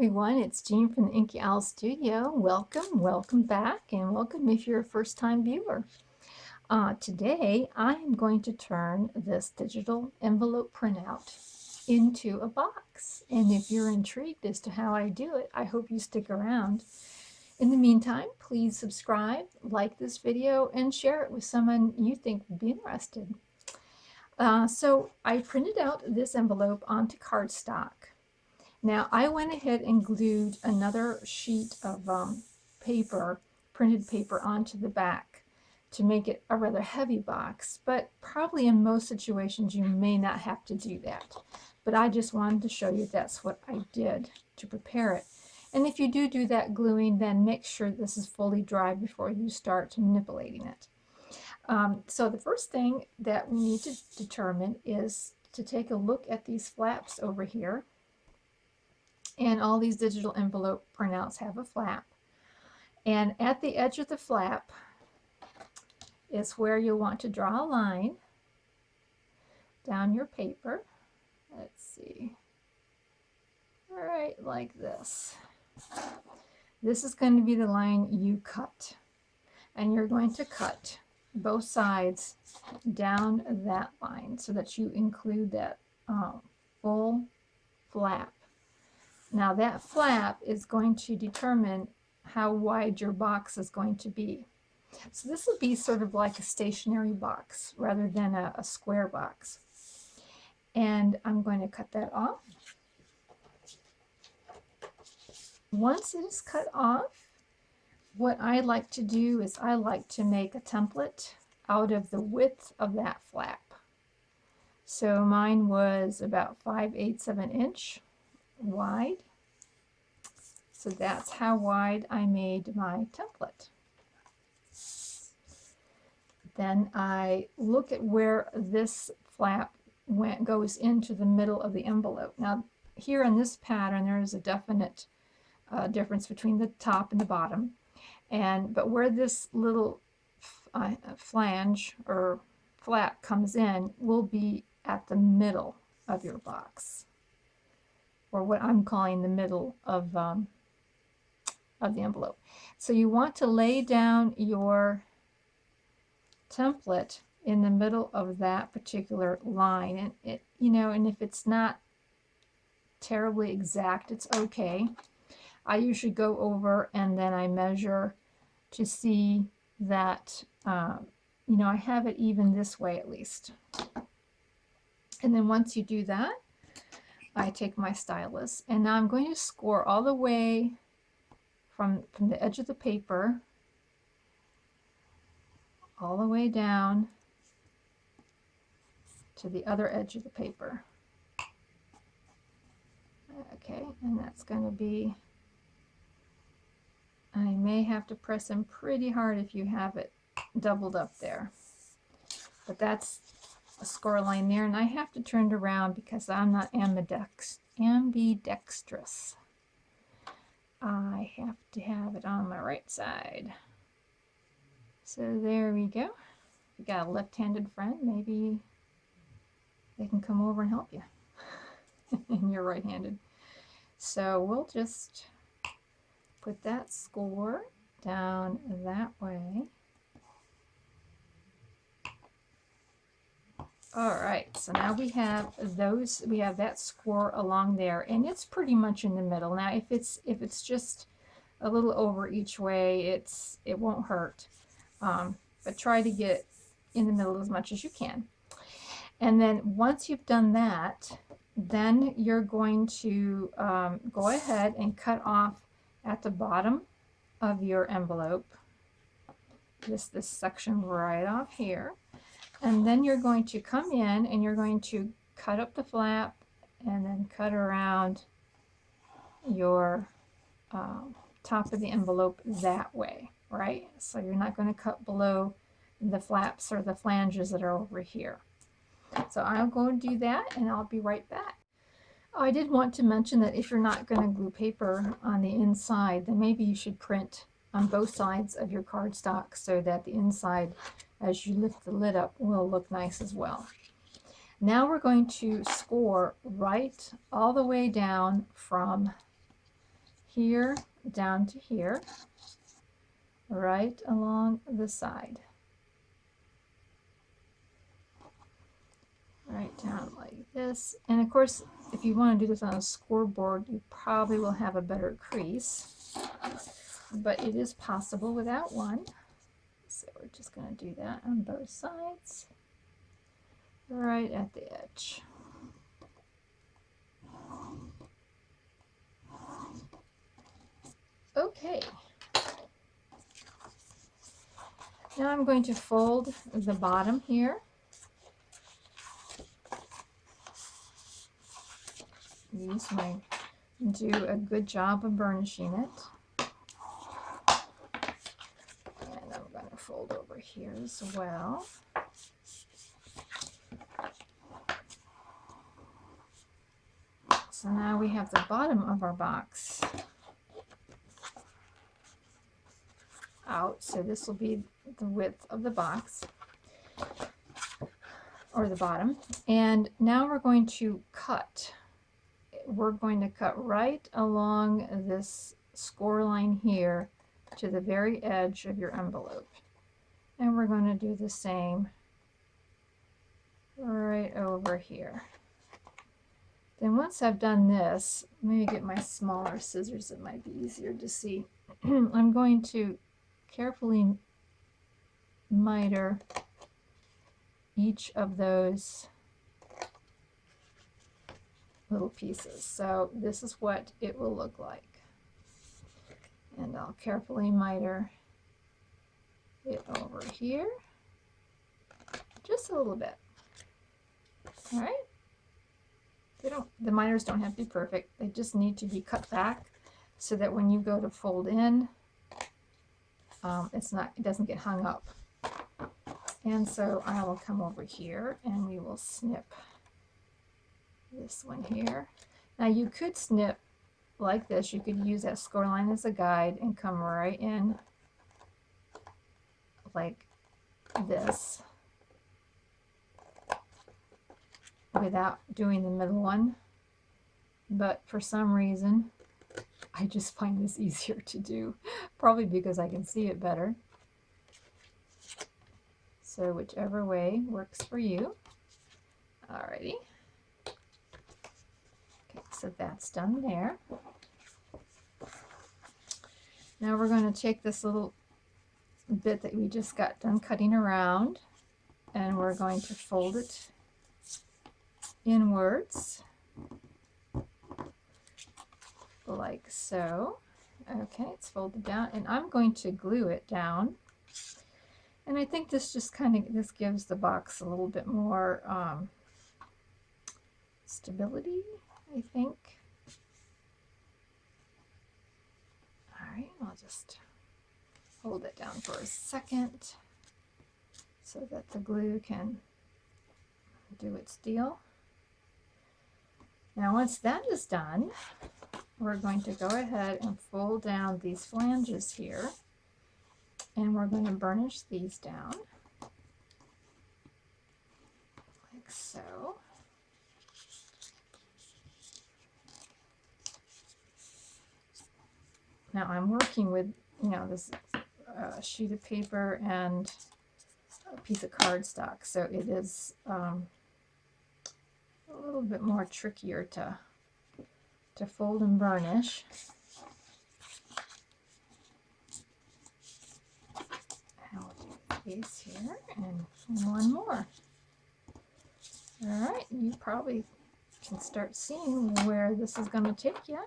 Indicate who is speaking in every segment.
Speaker 1: everyone, it's Jean from the Inky Owl Studio. Welcome back, and welcome if you're a first-time viewer. Today I am going to turn this digital envelope printout into a box, and if you're intrigued as to how I do it, I hope you stick around. In the meantime, please subscribe, like this video, and share it with someone you think would be interested. So I printed out this envelope onto cardstock. Now I went ahead and glued another sheet of paper, printed paper, onto the back to make it a rather heavy box, but probably in most situations you may not have to do that. But I just wanted to show you that's what I did to prepare it. And if you do that gluing, then make sure this is fully dry before you start manipulating it. So the first thing that we need to determine is to take a look at these flaps over here. And all these digital envelope printouts have a flap. And at the edge of the flap is where you'll want to draw a line down your paper. Let's see. All right, like this. This is going to be the line you cut. And you're going to cut both sides down that line so that you include that full flap. Now that flap is going to determine how wide your box is going to be. So this will be sort of like a stationary box rather than a square box. And I'm going to cut that off. Once it is cut off, what I like to do is I like to make a template out of the width of that flap. So mine was about 5/8 of an inch wide. So that's how wide I made my template. Then I look at where this flap goes into the middle of the envelope. Now here in this pattern there is a definite difference between the top and the bottom, but where this little flange or flap comes in will be at the middle of your box, or what I'm calling the middle of the envelope. So you want to lay down your template in the middle of that particular line, and and if it's not terribly exact, it's okay. I usually go over and then I measure to see that I have it even this way at least. And then once you do that, I take my stylus and now I'm going to score all the way from the edge of the paper all the way down to the other edge of the paper. Okay, and that's going to be, I may have to press them pretty hard if you have it doubled up there. But that's a score line there, and I have to turn it around because I'm not ambidextrous. I have to have it on my right side. So there we go. If you got a left-handed friend, maybe they can come over and help you. And you're right-handed. So we'll just put that score down that way. All right, so now we have that score along there, and it's pretty much in the middle. Now if it's just a little over each way, it won't hurt, but try to get in the middle as much as you can. And then once you've done that, then you're going to go ahead and cut off at the bottom of your envelope, this section right off here. And then you're going to come in and you're going to cut up the flap and then cut around your top of the envelope that way, right? So you're not going to cut below the flaps or the flanges that are over here. So I'm going to do that and I'll be right back. I did want to mention that if you're not going to glue paper on the inside, then maybe you should print on both sides of your cardstock so that the inside, as you lift the lid up, will look nice as well. Now we're going to score right all the way down from here down to here, right along the side. Right down like this. And of course, if you want to do this on a scoreboard, you probably will have a better crease, but it is possible without one. So we're just going to do that on both sides, right at the edge. Okay. Now I'm going to fold the bottom here. Do a good job of burnishing it. And I'm going to fold over here as well. So now we have the bottom of our box out. So this will be the width of the box, or the bottom. And now we're going to cut. We're going to cut right along this score line here to the very edge of your envelope. And we're going to do the same right over here. Then once I've done this, let me get my smaller scissors, it might be easier to see. I'm going to carefully miter each of those little pieces. So this is what it will look like. And I'll carefully miter it over here, just a little bit. All right. The miters don't have to be perfect. They just need to be cut back so that when you go to fold in, it doesn't get hung up. And so I will come over here and we will snip this one here. Now you could snip like this. You could use that score line as a guide and come right in like this without doing the middle one. But for some reason, I just find this easier to do, probably because I can see it better. So whichever way works for you. Alrighty. Okay, so that's done there. Now we're going to take this little bit that we just got done cutting around, and we're going to fold it inwards like so. Okay, it's folded down, and I'm going to glue it down. And I think this just this gives the box a little bit more stability, I think. All right, I'll just hold it down for a second so that the glue can do its deal. Now once that is done, we're going to go ahead and fold down these flanges here, and we're going to burnish these down like so. Now I'm working with, this sheet of paper and a piece of cardstock, so it is a little bit more trickier to fold and burnish. I'll do these here and one more. All right, you probably can start seeing where this is going to take you.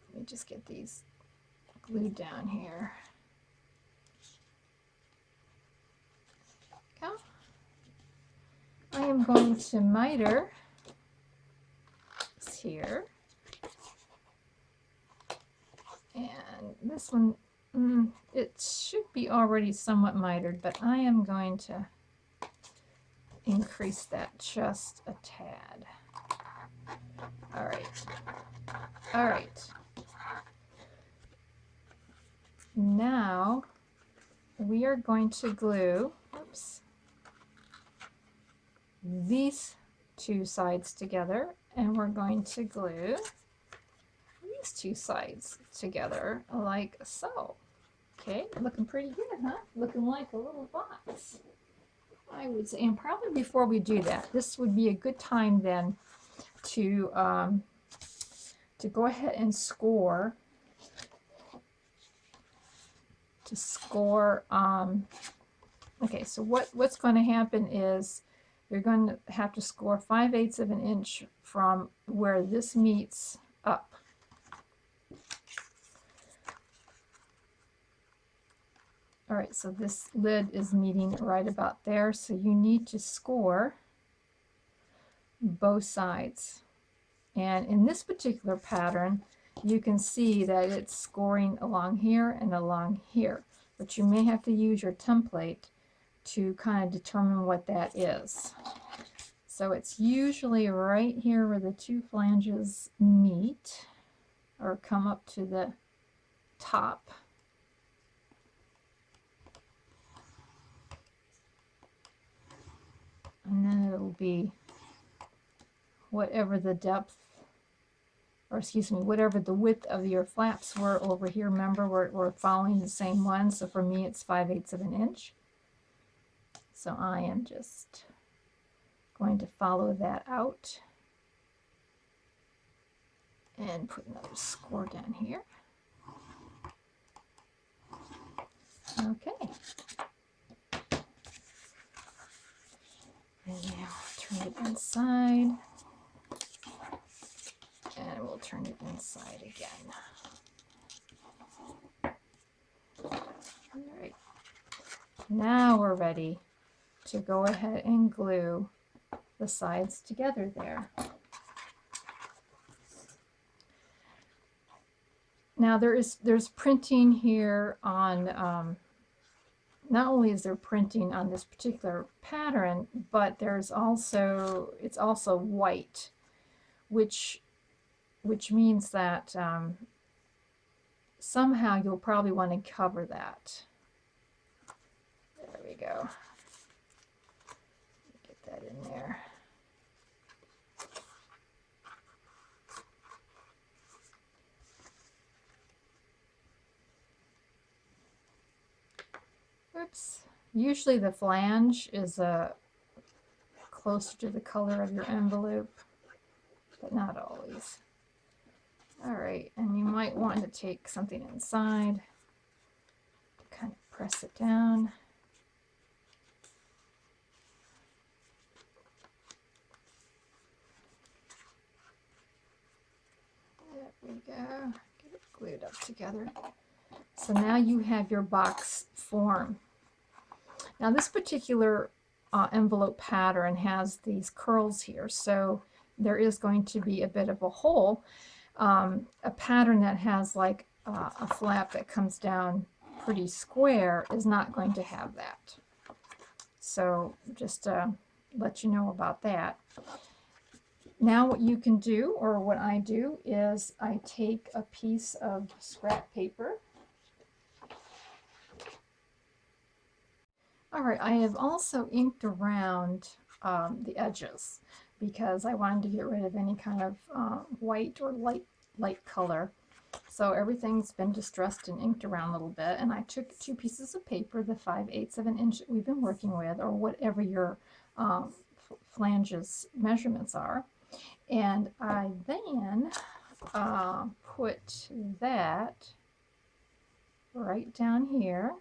Speaker 1: Let me just get these glued down here. Go. I am going to miter this here. And this one, it should be already somewhat mitered, but I am going to increase that just a tad. All right. All right. Now we are going to glue, these two sides together, and we're going to glue these two sides together like so. Okay, looking pretty good, huh? Looking like a little box, I would say. And probably before we do that, this would be a good time then to go ahead and score. Okay, so what's going to happen is you're going to have to score 5/8 of an inch from where this meets up. All right, so this lid is meeting right about there, so you need to score both sides. And in this particular pattern, you can see that it's scoring along here and along here, but you may have to use your template to kind of determine what that is. So it's usually right here where the two flanges meet or come up to the top. And then it'll be whatever the depth, or excuse me, whatever the width of your flaps were over here. Remember, we're following the same one. So for me, it's 5/8 of an inch. So I am just going to follow that out and put another score down here. Okay. And now turn it inside. And we'll turn it inside again. All right. Now we're ready to go ahead and glue the sides together there. Now there's printing here on, not only is there printing on this particular pattern, but it's also white, which means that somehow you'll probably want to cover that. There we go. Get that in there. Oops. Usually the flange is closer to the color of your envelope, but not always. All right, and you might want to take something inside to kind of press it down. There we go. Get it glued up together. So now you have your box form. Now this particular envelope pattern has these curls here, so there is going to be a bit of a hole. A pattern that has like a flap that comes down pretty square is not going to have that. So just let you know about that. Now what you can do, or what I do, is I take a piece of scrap paper. All right, I have also inked around the edges because I wanted to get rid of any kind of white or light color. So everything's been distressed and inked around a little bit, and I took two pieces of paper, the 5/8 of an inch that we've been working with, or whatever your flanges measurements are, and I then put that right down here.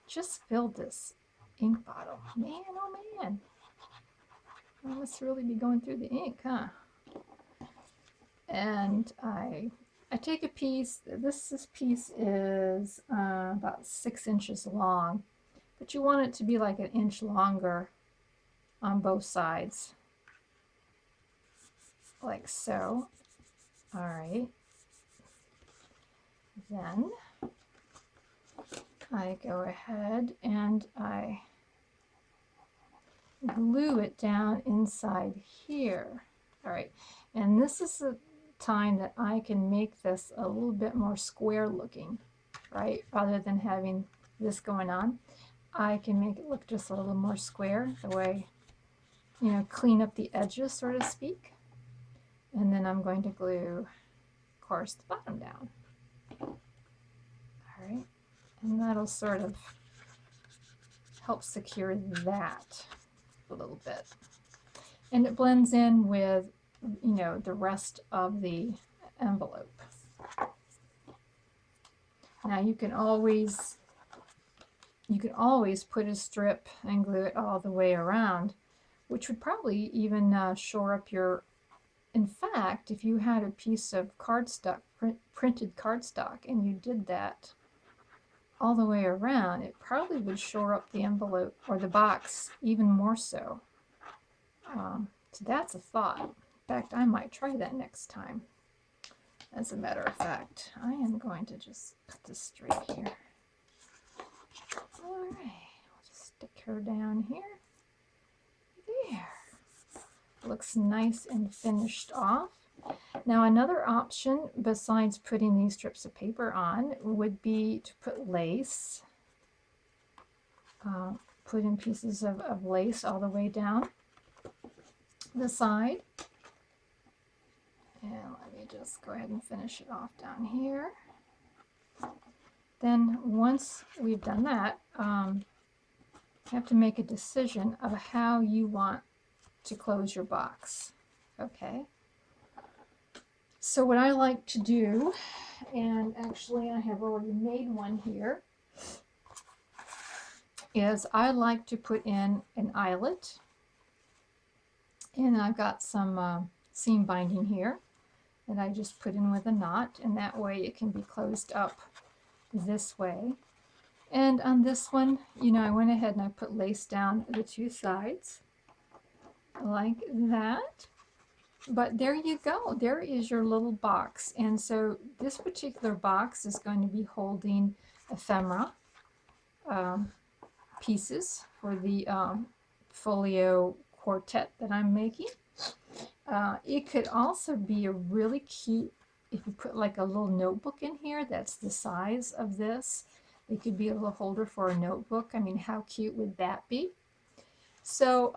Speaker 1: Just filled this ink bottle. Man, oh man. I must really be going through the ink, huh? And I take a piece. This piece is about 6 inches long, but you want it to be like an inch longer on both sides, like so. All right. Then I go ahead and I glue it down inside here. All right, and this is the time that I can make this a little bit more square looking, right? Rather than having this going on, I can make it look just a little more square, the way, clean up the edges, so to speak. And then I'm going to glue course, the bottom down. All right, and that'll sort of help secure that a little bit. And it blends in with, you know, the rest of the envelope. Now you can always put a strip and glue it all the way around, which would probably even shore up your, in fact, if you had a piece of cardstock, printed cardstock, and you did that all the way around, it probably would shore up the envelope or the box even more so. So that's a thought. In fact, I might try that next time. As a matter of fact, I am going to just cut this straight here. All right, I'll just stick her down here. There. Looks nice and finished off. Now another option besides putting these strips of paper on would be to put lace. Put in pieces of lace all the way down the side. And let me just go ahead and finish it off down here. Then once we've done that, you have to make a decision of how you want to close your box. Okay. So what I like to do, and actually I have already made one here, is I like to put in an eyelet. And I've got some seam binding here that I just put in with a knot, and that way it can be closed up this way. And on this one, you know, I went ahead and I put lace down the two sides like that. But there you go. There is your little box. And so this particular box is going to be holding ephemera pieces for the folio quartet that I'm making. It could also be a really cute, if you put like a little notebook in here that's the size of this, it could be a little holder for a notebook. I mean, how cute would that be? So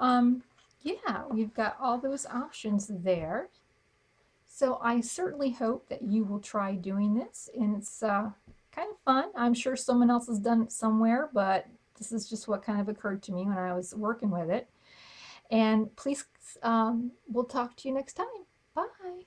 Speaker 1: yeah, we've got all those options there. So I certainly hope that you will try doing this, and it's kind of fun. I'm sure someone else has done it somewhere, but this is just what kind of occurred to me when I was working with it. And please, we'll talk to you next time. Bye.